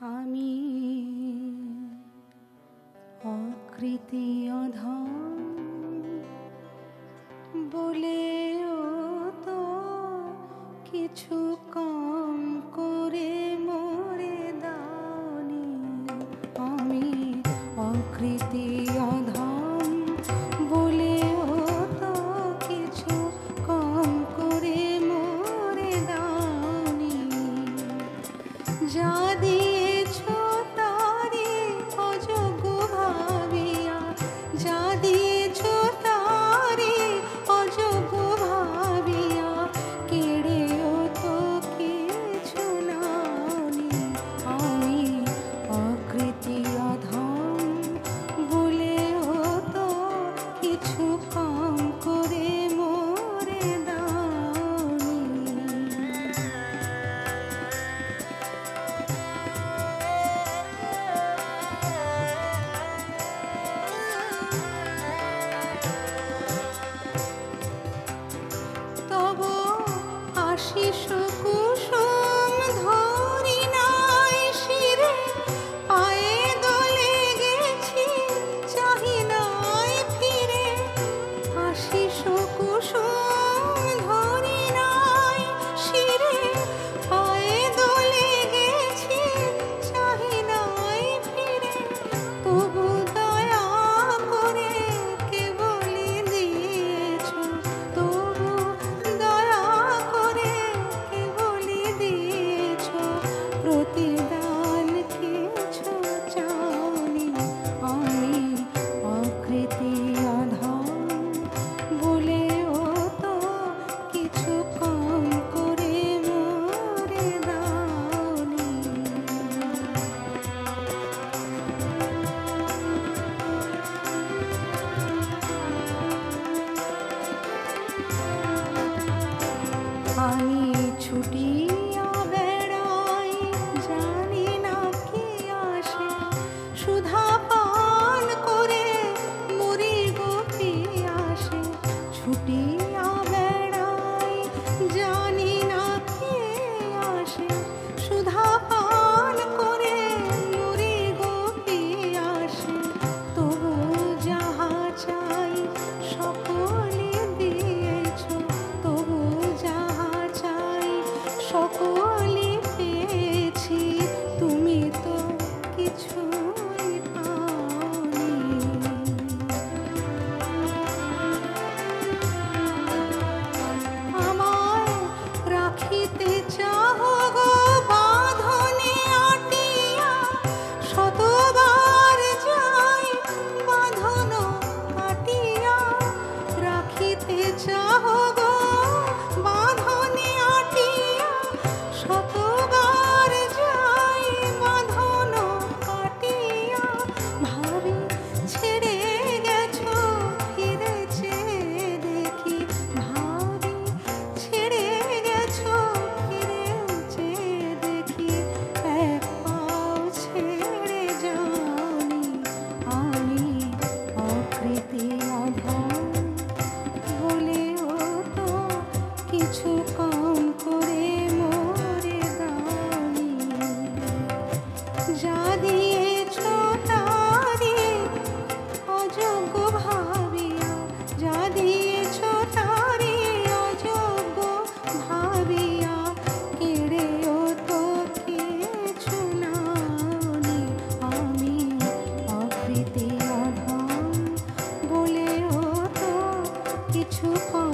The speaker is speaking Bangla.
আমি অকৃতি অধম বলেও তো কিছু কম করে মরে দাওনি। আমি অকৃতি অধম বলেও তো কিছু কম করে মরে দাওনি। যা দিয়েছ তারে অযোগ্য ভাবিয়া, যা দিয়েছ তারে অযোগ্য ভাবিয়া, কেড়েও তো কিছু নাওনি। আমি অকৃতি অধম বলেও তো কিছু কম করে মরে দাওনি। তব আশিস কুসুম ধরি নাই শিরে, পায়ে দলে গেছি চাহি নাই ফিরে। আশিস কুসুম ধরি নাই শিরে, পায়ে দলে গেছি চাহি নাই ফিরে। তবু দয়া করে কেবলি দিয়েছ, তবু দয়া করে কেবলি দিয়েছ, প্রতিদান কিছু চাওনি। আমি অকৃতি অধম বলেও তো কিছু কম করে মরে দাওনি। আমি ছুটিয়া বেড়াই, জানি না কি আসে, সুধা পান করে মরি গো পিয়াসে। ছুটিয়া বেড়াই, জানি না কি আসে, সুধা পান করে মরি গো পিয়াসে। তবু যাহা চাই সকলে দিয়েছ, তবু যাহা চাই সকলে পেয়েছি, তুমি তো কিছুই পাওনি। আমায় রাখিতে চাহ গো বাঁধনে আটিয়া, শতবার যাই বাঁধন কাটিয়া। রাখিতে চাহ গো বাঁধনে আটিয়া, শতবার যাই বাঁধন কাটিয়া। ভাবি ছেড়ে গেছো ফিরে চেয়ে দেখি, ভাবি ছেড়ে গেছো ফিরে চেয়ে দেখি, এক পাও ছেড়ে যাওনি। আমি অকৃতি অধম বলেও তো কিছু কম করে মরে দাওনি। যা দিয়েছ তারে অযোগ্য ভাবিয়া, যা দিয়েছ তারে অযোগ্য ভাবিয়া, কেড়েও তো কিছু নাওনি। আমি অকৃতি অধম বলেও তো কিছু কম